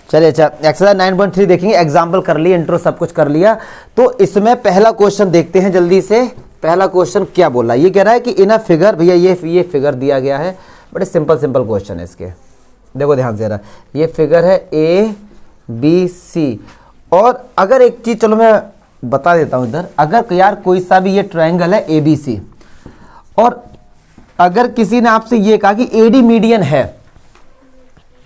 चलिए अच्छा, एक्सरसाइज 9.3 देखेंगे, एग्जाम्पल कर लिया, इंट्रो सब कुछ कर लिया। तो इसमें पहला क्वेश्चन देखते हैं जल्दी से। पहला क्वेश्चन क्या बोला, ये कह रहा है कि इन अ फिगर, भैया ये फिगर दिया गया है, बड़े सिंपल क्वेश्चन है इसके, देखो ध्यान से जरा। ये फिगर है ABC, और अगर एक चीज चलो मैं बता देता हूं इधर, अगर यार कोई सा भी ये ट्रायंगल है ABC, और अगर किसी ने आपसे ये कहा कि AD मीडियन है,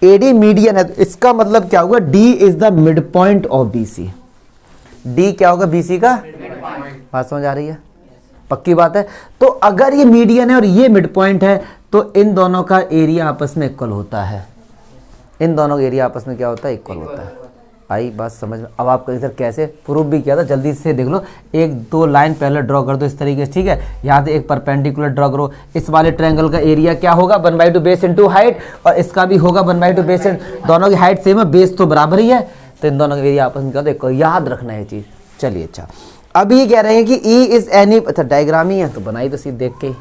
AD मीडियन है, तो इसका मतलब क्या होगा, D is the mid point of BC। D क्या होगा BC का? बात समझ आ रही है? पक्की बात है। तो अगर ये मीडियन है और ये मिड पॉइंट है, तो इन दोनों का एरिया आपस में इक्वल होता है। इन दोनों का एरिया आपस में क्या होता है? इक्वल होता है। आई बात समझ में? अब आपको इधर कैसे प्रूफ भी किया था, जल्दी से देख लो। एक दो लाइन पहले ड्रॉ कर दो इस तरीके से, ठीक है। यहाँ से एक परपेंडिकुलर ड्रॉ करो। इस वाले ट्रायंगल का एरिया क्या होगा? 1/2 बेस इंटू हाइट, और इसका भी होगा 1/2 बेस। दोनों की हाइट सेम है, बेस तो बराबर ही है, तो इन दोनों का एरिया आपस में क्या होता है? याद रखना है चीज। चलिए अच्छा, अब ये कह रहे हैं कि E इज एनी, अच्छा डायग्राम ही है तो बनाई तो सीधे देख के,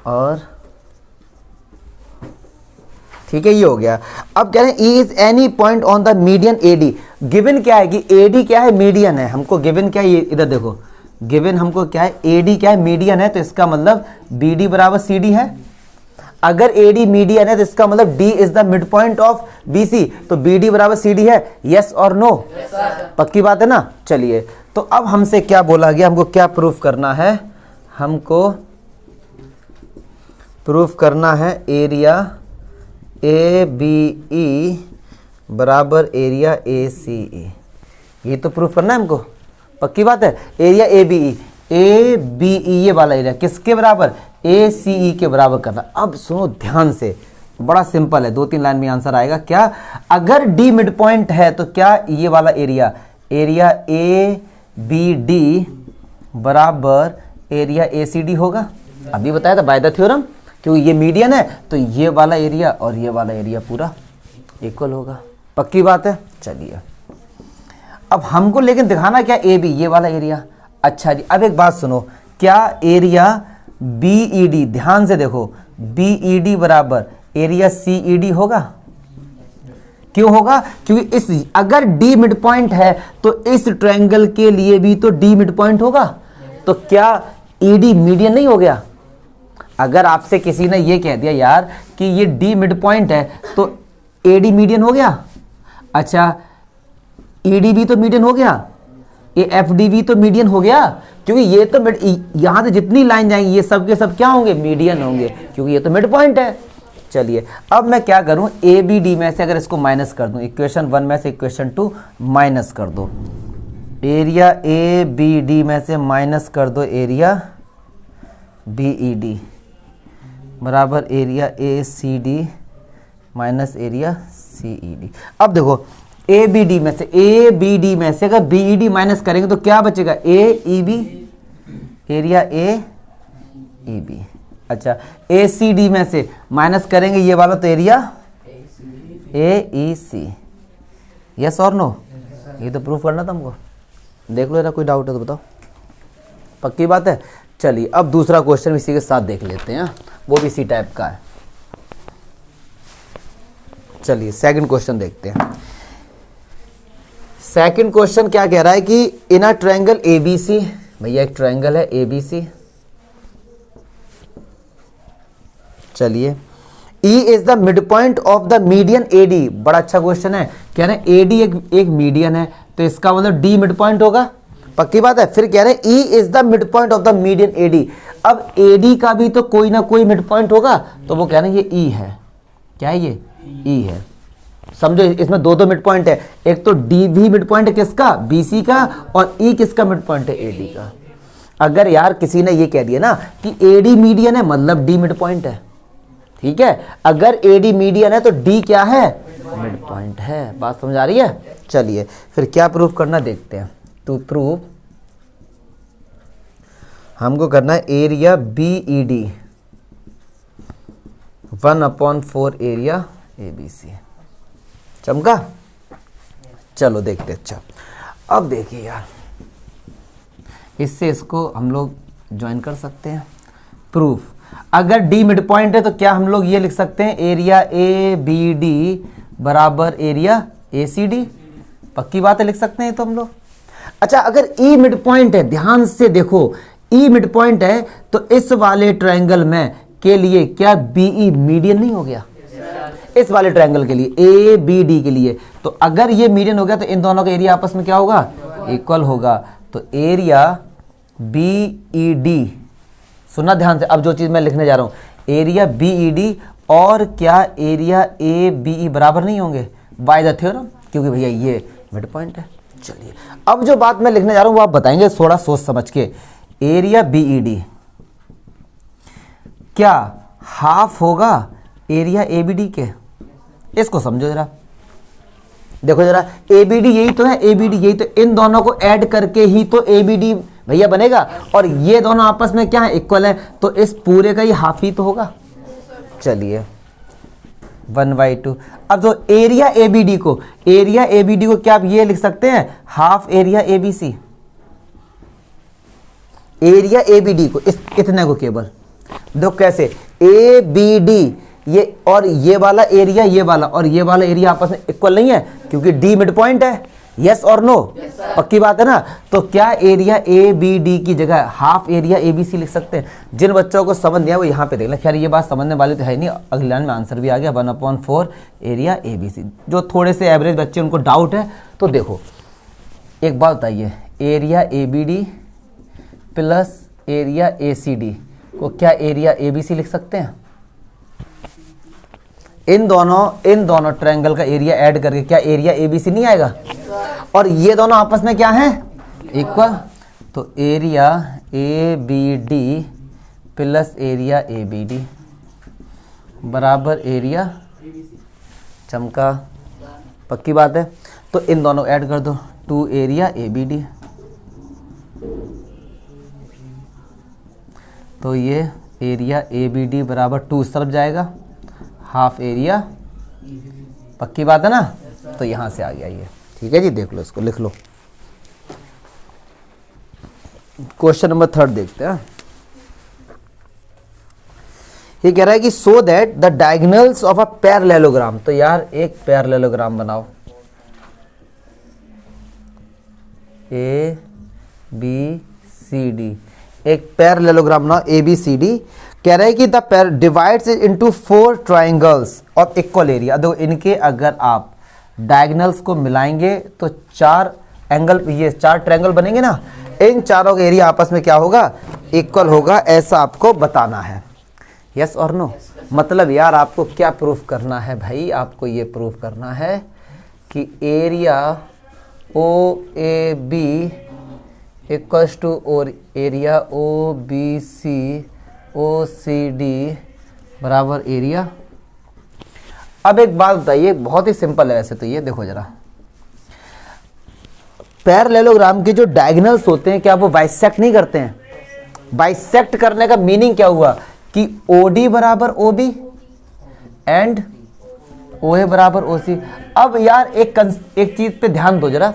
और ठीक है ये हो गया। अब कह रहे हैं E is any point on the median AD। Given क्या है कि AD क्या है? मीडियन है। हमको गिवन क्या है, ये इधर देखो, गिवन हमको क्या है? AD क्या है? मीडियन है, तो इसका मतलब BD बराबर CD है। अगर AD मीडियन है तो इसका मतलब D is the mid point of BC, तो BD बराबर CD है। यस और नो? पक्की बात है ना। चलिए, तो अब हमसे क्या बोला गया, हमको क्या प्रूफ करना है? हमको प्रूफ करना है एरिया ABE बराबर एरिया ACE। ये तो प्रूफ करना है हमको, पक्की बात है। एरिया ABE ये वाला एरिया किसके बराबर? ACE के बराबर करना। अब सुनो ध्यान से, बड़ा सिंपल है, 2-3 लाइन में आंसर आएगा। क्या? अगर D मिड पॉइंट है तो क्या ये वाला एरिया ABD बराबर एरिया ACD होगा? अभी बताया था बाय द थ्योरम, क्योंकि ये मीडियन है तो ये वाला एरिया और ये वाला एरिया पूरा इक्वल होगा। पक्की बात है। चलिए, अब हमको लेकिन दिखाना क्या? AB ये वाला एरिया। अच्छा जी, अब एक बात सुनो, क्या एरिया BED, ध्यान से देखो, BED बराबर एरिया CED होगा? क्यों होगा? क्योंकि इस, अगर D मिड पॉइंट है तो इस ट्रायंगल के लिए भी तो D मिड पॉइंट होगा, तो क्या ED मीडियन नहीं हो गया? अगर आपसे किसी ने ये कह दिया यार कि ये D मिड पॉइंट है तो AD मीडियन हो गया, अच्छा ED भी तो मीडियन हो गया, FD भी तो मीडियन हो गया, क्योंकि ये तो यहां से जितनी लाइन जाएंगी ये सब के सब क्या होंगे? मीडियन होंगे, क्योंकि ये तो मिड पॉइंट है। चलिए, अब मैं क्या करूं, ABD में से अगर इसको माइनस कर दूं, इक्वेशन 1 में से इक्वेशन 2 माइनस कर दो, एरिया ABD में से माइनस कर दो एरिया BED बराबर area ACD minus area CED। अब देखो, ABD में से अगर BED माइनस करेंगे तो क्या बचेगा? AEB, area AEB। अच्छा, ACD में से माइनस करेंगे ये वाला तो एरिया AEC। यस और नो? ये तो प्रूफ करना था हमको। देख लो, जरा कोई डाउट है तो बताओ। पक्की बात है। चलिए, अब दूसरा क्वेश्चन इसी के साथ देख लेते हैं, वो भी इसी टाइप का है। चलिए सेकंड क्वेश्चन देखते हैं। सेकंड क्वेश्चन क्या कह रहा है कि इन अ ट्रायंगल ABC, भैया एक ट्रायंगल है ABC। चलिए, E is the mid point of the median AD। बड़ा अच्छा क्वेश्चन है। कह रहे हैं AD एक मीडियन है, तो इसका मतलब D मिड पॉइंट होगा। पक्की बात है। फिर कह रहे हैं E is the mid point of the median AD। अब AD का भी तो कोई ना कोई मिड पॉइंट होगा, तो वो कह रहे हैं ये E है। क्या है ये? E है। समझो, इसमें दो मिड पॉइंट है, एक तो D भी मिड पॉइंट है किसका? BC का, और E किसका मिड पॉइंट है? AD का। अगर यार किसी ने ये कह दिया ना कि AD मीडियन है, मतलब D मिड पॉइंट है, ठीक है। अगर AD मीडियन है तो D क्या है? मिड पॉइंट है। बात समझ आ रही है? चलिए, फिर क्या प्रूफ करना देखते हैं। टू प्रूव हमको करना है एरिया BED 1/4 एरिया ABC। चमका? चलो देखते। अच्छा, अब देखिए यार, इससे इसको हम लोग ज्वाइन कर सकते हैं। प्रूफ, अगर D मिड पॉइंट है तो क्या हम लोग ये लिख सकते हैं, एरिया ABD बराबर एरिया ACD। पक्की बात है, लिख सकते हैं तो हम लोग। अच्छा, अगर ई मिड पॉइंट है, ध्यान से देखो, ई मिड पॉइंट है तो इस वाले ट्रायंगल में के लिए क्या BE मीडियन नहीं हो गया? इस वाले ट्रायंगल के लिए ABD के लिए, तो अगर ये मीडियन हो गया तो इन दोनों का एरिया आपस में क्या होगा? इक्वल होगा। तो एरिया BED, सुनना ध्यान से, अब जो चीज मैं लिखने जा रहा हूं, एरिया BED और क्या एरिया ABE बराबर नहीं होंगे बाय द थ्योरम, क्योंकि भैया ये मिड पॉइंट है। चलिए, अब जो बात मैं लिखने जा रहा हूं वो आप बताएंगे थोड़ा सोच समझ के। एरिया BED क्या हाफ होगा एरिया ABD के? इसको समझो जरा, देखो जरा, ABD यही तो है, ABD यही तो, इन दोनों को ऐड करके ही तो ABD भैया बनेगा, और ये दोनों आपस में क्या है? इक्वल है, तो इस पूरे का ही हाफ ही तो होगा। चलिए 1/2। अब जो एरिया ABD को क्या आप ये लिख सकते हैं? Half area ABC। Area ABD को, इस इतने को केवल देखो कैसे, ABD ये और ये वाला एरिया, ये वाला और ये वाला एरिया आपस में इक्वल नहीं है, क्योंकि D मिड पॉइंट है। यस और नो? पक्की बात है ना? तो क्या एरिया ABD की जगह हाफ एरिया ABC लिख सकते हैं? जिन बच्चों को समझ नहीं है वो यहाँ पे देख लें। खैर ये बात समझने वाली तो है नहीं, अगले लाइन में आंसर भी आ गया, 1/4 एरिया ABC। जो थोड़े से एवरेज बच्चे उनको डाउट है तो देखो, एक बात बताइए, area ABD plus area ACD को क्या एरिया ABC लिख सकते हैं? इन दोनों ट्रायंगल का एरिया ऐड करके क्या एरिया ABC नहीं आएगा? और ये दोनों आपस में क्या है? इक्वल। तो area ABD plus area ABD बराबर एरिया चमका। पक्की बात है, तो इन दोनों ऐड कर दो, 2 एरिया ABD। तो ये एरिया ABD बराबर 2 इस तरफ जाएगा, हाफ एरिया। पक्की बात है ना? तो यहां से आ गया ये, ठीक है जी। देख लो, इसको लिख लो। क्वेश्चन नंबर 3 देखते हैं। ये कह रहा है कि so that the diagonals of a parallelogram, तो यार एक पैरेललोग्राम बनाओ, ABCD, एक पैरेललोग्राम बनाओ ABCD। कह रहा है कि द पैर divides into 4 triangles of equal area. देखो इनके अगर आप डायगोनल्स को मिलाएंगे तो 4 एंगल, ये 4 ट्रायंगल बनेंगे ना, इन चारों का एरिया आपस में क्या होगा? इक्वल होगा। ऐसा आपको बताना है। यस और नो? मतलब यार आपको क्या प्रूफ करना है भाई? आपको ये प्रूफ करना है कि एरिया OAB इक्वल्स टू और एरिया OBC OCD बराबर एरिया। अब एक बात बताइए, बहुत ही सिंपल है वैसे तो ये, देखो जरा, पैरेललोग्राम के जो डायगोनल्स होते हैं क्या वो बाइसेक्ट नहीं करते हैं? बाइसेक्ट करने का मीनिंग क्या हुआ कि OD बराबर OB एंड OA बराबर OC। अब यार एक चीज पे ध्यान दो जरा,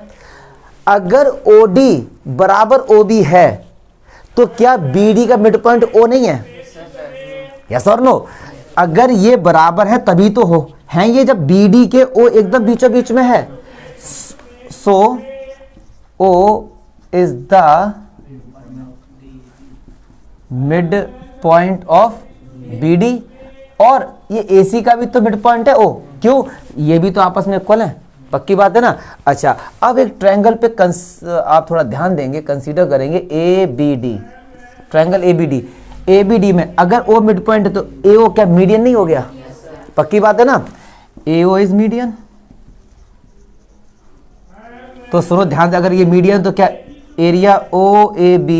अगर OD बराबर OB है तो क्या BD का मिड पॉइंट O नहीं है? यस और नो? अगर ये बराबर है तभी तो हो हैं ये, जब BD के O एकदम बीचों बीच में है। सो O is the mid point of BD, और ये AC का भी तो मिड पॉइंट है O। क्यों? ये भी तो आपस में इक्वल है। पक्की बात है ना? अच्छा, अब एक ट्रायंगल पे आप थोड़ा ध्यान देंगे, कंसीडर करेंगे ABD, ट्रायंगल ABD में अगर O मिड पॉइंट है तो AO क्या मीडियन नहीं हो गया? पक्की बात है ना? AO is median. तो सुनो ध्यान से, अगर ये मीडियन तो क्या area OAB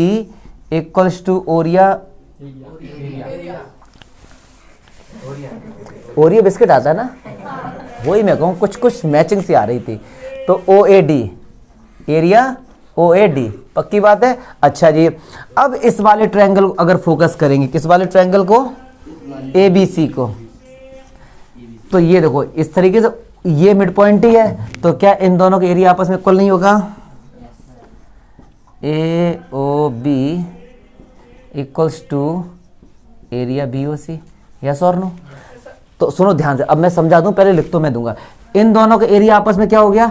equals to Oreo biscuit आता है ना, वही मैं कहूँ, कुछ मैचिंग सी आ रही थी। तो OAD, एरिया OAD। पक्की बात है? अच्छा जी, अब इस वाले ट्रायंगल अगर फोकस करेंगे, किस वाले ट्रायंगल को? ABC को। तो ये देखो इस तरीके से ये मिड पॉइंट ही है, तो क्या इन दोनों का एरिया आपस में इक्वल नहीं होगा? AOB equals to area BOC। Yes और नो? तो सुनो ध्यान से, अब मैं समझा दूं, पहले लिख तो मैं दूंगा। इन दोनों का एरिया आपस में क्या हो गया,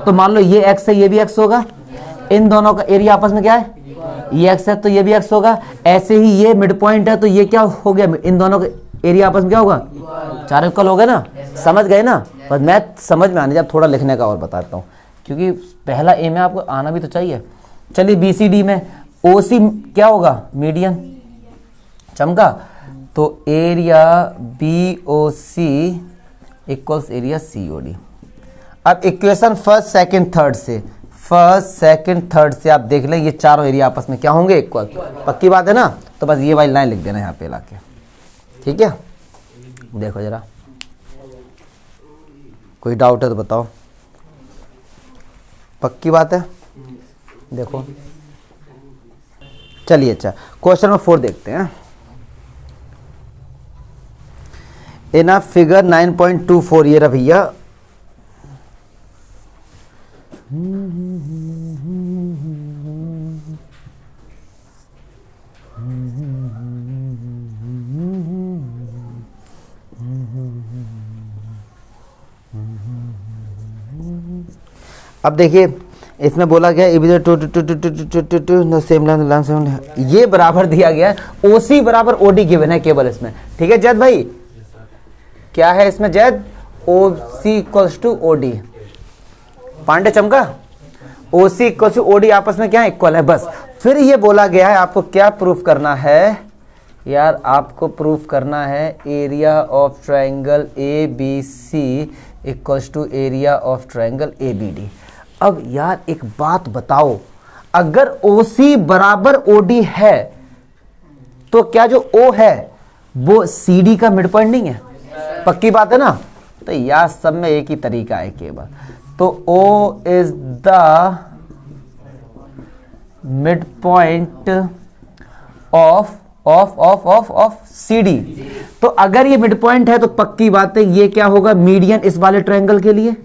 तो मान लो ये x है ये भी x होगा, इन दोनों का एरिया आपस में क्या है, ये x है तो ये भी x होगा। ऐसे ही ये मिड पॉइंट है तो ये क्या हो गया, इन दोनों का एरिया आपस में क्या होगा, चार इक्वल हो गए ना, समझ गए ना। पर मैथ समझ में आने जब थोड़ा लिखने का और बताता हूँ, क्योंकि पहला ए में आपको आना भी तो चाहिए। चलिए बी सी डी में ओ सी क्या होगा, मीडियन, चमका, तो एरिया बी ओ सी इक्वल्स एरिया सी ओ डी। अब इक्वेशन फर्स्ट सेकंड थर्ड से, फर्स्ट सेकंड थर्ड से आप देख लें ये चारों एरिया आपस में क्या होंगे, इक्वल। पक्की बात है ना, तो बस ये वाली लाइन लिख देना यहाँ पे लाके, ठीक है। देखो जरा, कोई डाउट है तो बताओ, पक्की बात है। देखो चलिए, अच्छा क्वेश्चन नंबर 4 देखते हैं। इन अ फिगर 9.24 ये रहा भैया, अब देखिए इसमें बोला गया ये बराबर दिया गया है ओसी बराबर ओडी गिवन है केवल इसमें, ठीक है जैद भाई, क्या है इसमें जैद, ओसी इक्वल्स टू ओडी, पांडे चमका, ओसी इक्वल्स टू ओडी आपस में क्या इक्वल है बस। फिर ये बोला गया है आपको क्या प्रूफ करना है यार, आपको प्रूफ करना है area of triangle A B C equals to area of triangle A B D. अब यार एक बात बताओ, अगर OC बराबर OD है तो क्या जो O है वो CD का मिड पॉइंट नहीं है, पक्की बात है ना। तो यार सब में एक ही तरीका है केवल, तो O is the mid point of CD। तो अगर ये मिड पॉइंट है तो पक्की बात है ये क्या होगा, मीडियन इस वाले ट्रायंगल के लिए।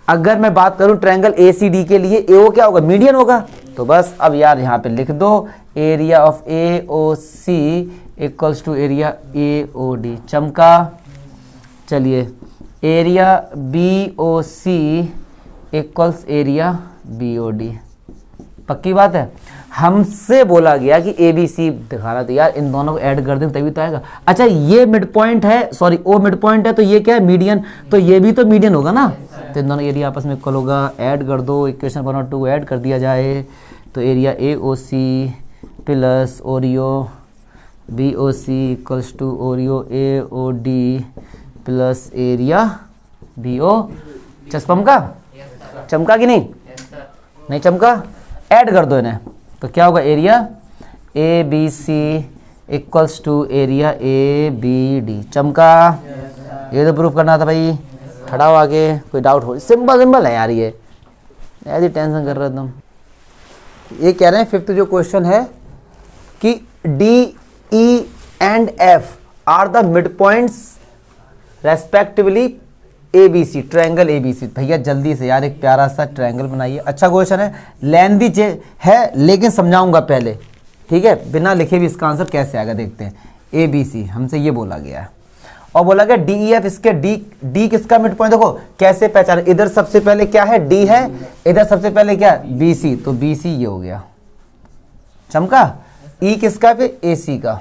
अगर मैं बात करूं ट्रायंगल ACD के लिए AO क्या होगा, मीडियन होगा। तो बस अब यार यहां पे लिख दो area of AOC equals to area AOD, चमका। चलिए area BOC equals area BOD, पक्की बात है। हमसे बोला गया कि ABC दिखाना, तो यार इन दोनों को ऐड कर दें तभी तो आएगा। अच्छा ये मिड पॉइंट है, सॉरी O मिड पॉइंट है, तो ये क्या है मीडियन, तो ये भी तो मीडियन होगा ना। तो इन दोनों एरिया आपस में इक्वल होगा, ऐड कर दो, इक्वेशन 1 और 2 ऐड कर दिया जाए तो area AOC plus Oreo BOC equals to Oreo AOD plus area BO। चमका, चमका कि नहीं, नहीं चमका, ऐड कर दो इन्हें तो क्या होगा, area ABC equals to area ABD, चमका। ये तो प्रूफ करना था भाई, खड़ा हो आगे, कोई डाउट हो, सिंपल सिंपल है यार, ये ऐसी टेंशन कर रहे तुम। ये कह रहे हैं फिफ्थ जो क्वेश्चन है कि D E and F are the mid points respectively ABC, triangle ABC। भैया जल्दी से यार एक प्यारा सा ट्रायंगल बनाइए, अच्छा क्वेश्चन है, लेंथी है लेकिन समझाऊंगा पहले, ठीक है, बिना लिखे भी इसका आंसर कैसे आएगा देखते हैं। ABC हमसे ये बोला गया है और बोला गया DEF, इसके D किसका मिड पॉइंट, देखो कैसे पहचान, इधर सबसे पहले क्या है D है, इधर सबसे पहले क्या है BC, तो BC ये हो गया, चमका। E किसका फिर AC का,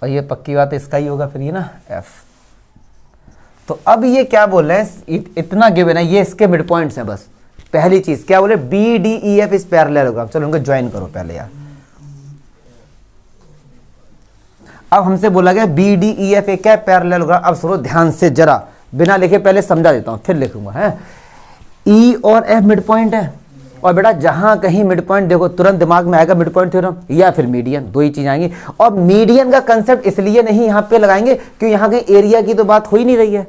और ये पक्की बात है इसका ही होगा फिर ये ना F। तो अब ये क्या बोल रहे हैं, इतना गिवन है, ये इसके मिड पॉइंट्स हैं बस। पहली चीज क्या बोले, BDEF इस पैरेललोग्राम, चलो उनको ज्वाइन करो पहले यार। अब हमसे बोला गया BDEF एक क्या है, पैरेललोग्राम। अब सुनो ध्यान से जरा, बिना लिखे पहले समझा देता हूं फिर लिखूंगा है। E और F मिड पॉइंट है, और बेटा जहां कहीं मिड पॉइंट देखो तुरंत दिमाग में आएगा मिड पॉइंट थ्योरम या फिर मीडियन, दो ही चीज आएंगी। और मीडियन का कंसेप्ट इसलिए नहीं यहां पे लगाएंगे क्योंकि यहां कहीं एरिया की तो बात हो ही नहीं रही है।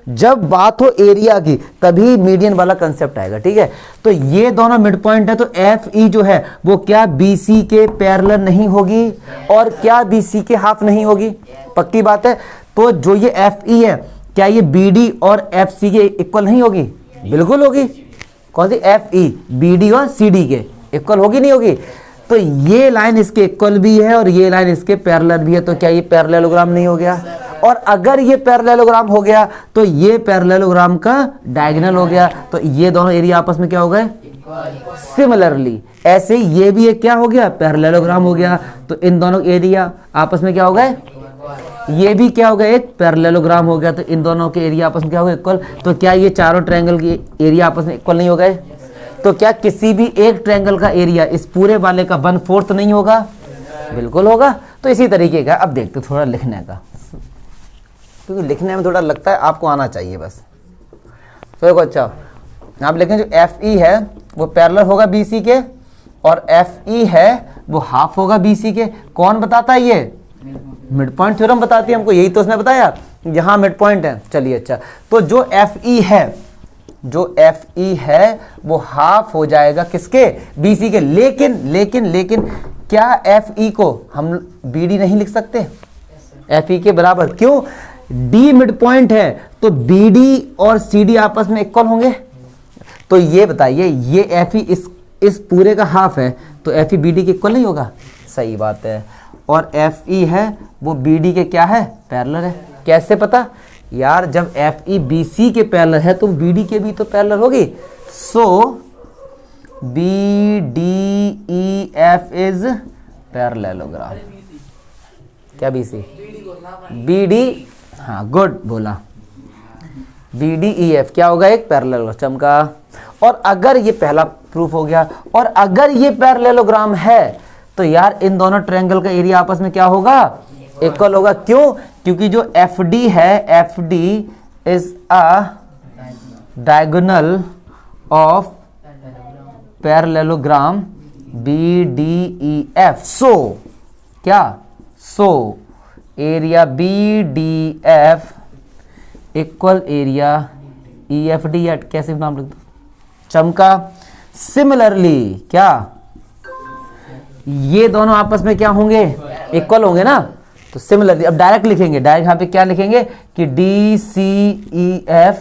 जब बात हो एरिया की तभी मीडियन वाला कंसेप्ट आएगा, ठीक है। तो ये दोनों मिड पॉइंट है, तो FE जो है वो क्या BC के पैरेलल नहीं होगी और क्या BC के हाफ नहीं होगी, पक्की बात है। तो जो ये FE है क्या ये BD और FC के इक्वल नहीं होगी, बिल्कुल होगी। कौन सी FE, BD और CD के इक्वल होगी नहीं होगी। तो ये लाइन इसके इक्वल भी है और ये लाइन इसके पैरेलल भी है, तो क्या ये पैरेललोग्राम नहीं हो गया। और अगर ये पैरेललोग्राम हो गया तो ये पैरेललोग्राम का डायगोनल हो गया, तो ये दोनों एरिया आपस में क्या हो गए, सिमिलरली। ऐसे ही ये भी एक क्या हो गया, पैरेललोग्राम हो गया, तो इन दोनों एरिया आपस में क्या हो गए, ये भी क्या हो गया, एक पैरेललोग्राम हो गया, तो इन दोनों के एरिया आपस में क्या हो गए, इक्वल। तो क्या ये चारों ट्रायंगल के एरिया आपस में इक्वल नहीं हो गए? तो क्या किसी भी एक ट्रायंगल का एरिया इस पूरे वाले का 1/4 नहीं होगा? बिल्कुल होगा। तो इसी तरीके का अब देखते थोड़ा लिखने का, क्योंकि लिखने में थोड़ा लगता है आपको आना चाहिए बस। तो देखो अच्छा आप लिखें, जो FE है वो पैरेलल होगा BC के, और FE है वो हाफ होगा BC के। कौन बताता है ये? मिड पॉइंट थ्योरम बताती है हमको, यही तो उसने बताया, यहाँ मिड पॉइंट है। चलिए अच्छा, तो जो FE है वो हाफ हो जाएगा किसके, BC के। लेकिन क्या FE को हम BD नहीं लिख सकते? FE के बराबर, क्यों? D मिड पॉइंट है तो BD और CD आपस में इक्वल होंगे। तो ये बताइए, ये FE इस पूरे का हाफ है, तो FE BD के इक्वल नहीं होगा? सही बात है। और FE है वो BD के क्या है, पैरेलल है। कैसे पता? यार जब FE BC के पैरेलल है तो BD के भी तो पैरेलल होगी। सो BDEF इज पैरेललोग्राम। क्या BC? BD, हाँ गुड बोला, BDEF क्या होगा, एक पैरेललोग्राम। चमका। और अगर ये पहला प्रूफ हो गया, और अगर ये पैरेललोग्राम है तो यार इन दोनों ट्रायंगल का एरिया आपस में क्या होगा, इक्वल होगा। क्यों? क्योंकि जो FD है, FD is a diagonal of parallelogram BDEF। सो क्या, so area BDF equal area EFD, या कैसे नाम लिख दो, चमका। सिमिलरली क्या, ये दोनों आपस में क्या होंगे, इक्वल होंगे ना। तो सिमिलरली अब डायरेक्ट लिखेंगे, डायरेक्ट यहाँ पे क्या लिखेंगे कि DCEF,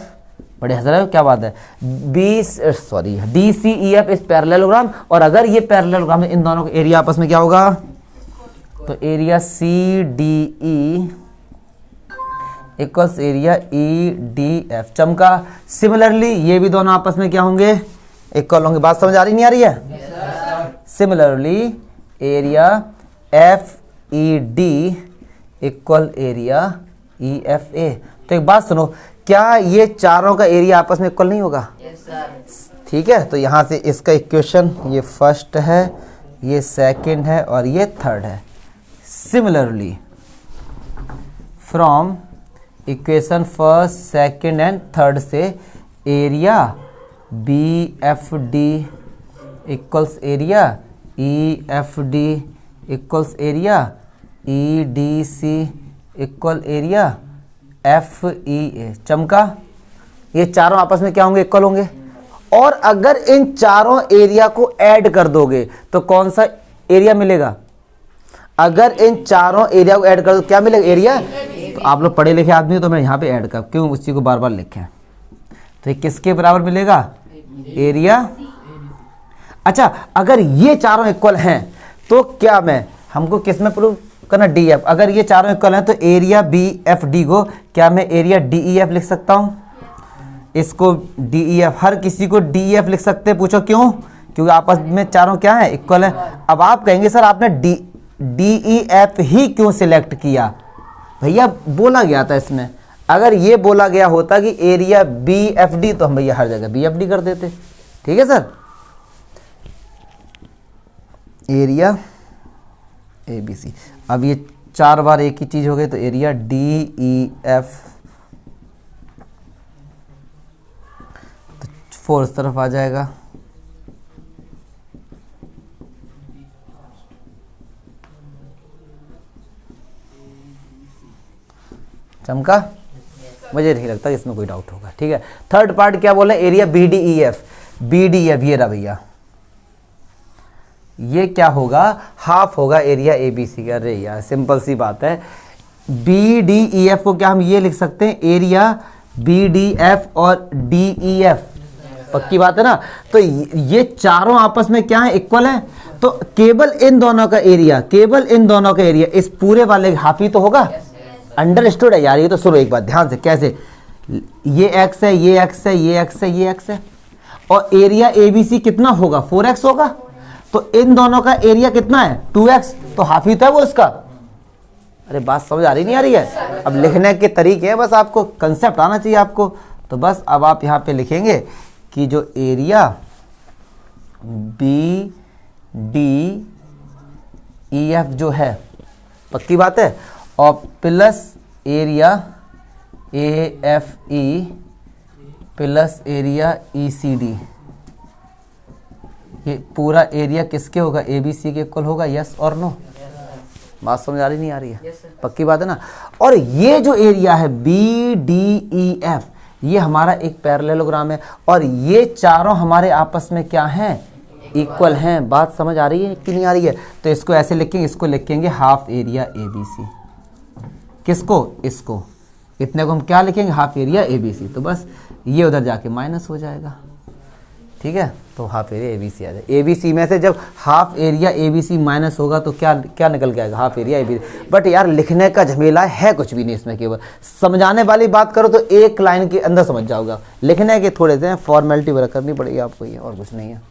बड़े हंस रहे हो, क्या बात है, DCEF इस पैरेललोग्राम। और अगर ये पैरेललोग्राम है, इन दोनों का एरिया आपस में क्या होगा, तो area CDE equals area EDF। चमका। सिमिलरली ये भी दोनों आपस में क्या होंगे, इक्वल होंगे। बात समझ आ रही नहीं आ रही है? Similarly area FED equal area EFA। तो एक बात सुनो, क्या ये चारों का एरिया आपस में इक्वल नहीं होगा? ठीक है, तो यहां से इसका इक्वेशन, ये फर्स्ट है, ये सेकंड है, और ये थर्ड है। Similarly from equation first, second and third से area BFD equals area EFD equals area EDC equal area FEA। चमका। ये चारों आपस में क्या होंगे, इक्वल होंगे। और अगर इन चारों एरिया को ऐड कर दोगे तो कौन सा एरिया मिलेगा? अगर इन चारों एरिया को ऐड कर दो क्या मिलेगा, एरिया। तो आप लोग पढ़े लिखे आदमी हो तो मैं यहाँ पे ऐड कर, क्यों उसी को बार बार लिखें। तो ये किसके बराबर मिलेगा, एरिया। अच्छा, अगर ये चारों इक्वल हैं तो क्या मैं, हमको किस में प्रूव करना, DF। अगर ये चारों इक्वल हैं तो एरिया BFD को क्या मैं एरिया DEF लिख सकता हूँ? इसको DEF, हर किसी को DEF लिख सकते हैं। पूछो क्यों? क्योंकि आपस में चारों क्या है, इक्वल है। अब आप कहेंगे सर आपने DEF ही क्यों सिलेक्ट किया? भैया बोला गया था इसमें, अगर ये बोला गया होता कि एरिया BFD तो हम भैया हर जगह BFD कर देते। ठीक है सर, एरिया ABC। अब ये 4 बार एक ही चीज हो गई, तो एरिया DEF तो फोर्थ तरफ आ जाएगा। चमका। मुझे नहीं लगता इसमें कोई डाउट होगा। ठीक है, थर्ड पार्ट क्या बोले, एरिया BDEF। BDEF ये रहा भैया, ये क्या होगा, हाफ होगा एरिया ABC का। अरे यार सिंपल सी बात है, BDEF को क्या हम ये लिख सकते हैं, एरिया BDF और DEF। पक्की बात है ना। तो ये चारों आपस में क्या है, इक्वल है। तो केवल इन दोनों का एरिया, केवल इन दोनों का एरिया इस पूरे वाले हाफ ही तो होगा। अंडरस्टूड है यार, ये तो सुनो एक बार ध्यान से कैसे, ये x है, ये x है, ये x है, ये x है, और एरिया ABC कितना होगा 4x होगा, तो इन दोनों का एरिया कितना है 2x, तो हाफ ही था वो इसका। अरे बात समझ आ रही नहीं आ रही है? अब लिखने के तरीके हैं, बस आपको कंसेप्ट आना चाहिए आपको। तो बस अब आप यहाँ पे लिखेंगे कि जो एरिया BDEF जो है, पक्की बात है, और plus area AFE plus area ECD, ये पूरा एरिया किसके होगा ABC के इक्वल होगा, यस और नो? बात समझ आ रही नहीं आ रही है? पक्की बात है ना। और ये जो एरिया है BDEF, ये हमारा एक पैरेललोग्राम है, और ये चारों हमारे आपस में क्या हैं, इक्वल हैं। बात समझ आ रही है कि नहीं आ रही है? तो इसको ऐसे लिखेंगे, इसको लिखेंगे हाफ एरिया ABC, किसको, इसको, इतने को हम क्या लिखेंगे, हाफ एरिया ABC। तो बस ये उधर जाके माइनस हो जाएगा, ठीक है। तो हाफ एरिया ABC आ जाए। ABC में से जब हाफ एरिया ABC माइनस होगा तो क्या क्या निकल के आएगा, हाफ एरिया ABC। बट यार लिखने का झमेला है कुछ भी नहीं इसमें, केवल समझाने वाली बात करो तो एक लाइन के अंदर समझ जाओगे। लिखने के थोड़े से फॉर्मेलिटी वगैरह करनी पड़ेगी आपको, ये और कुछ नहीं है।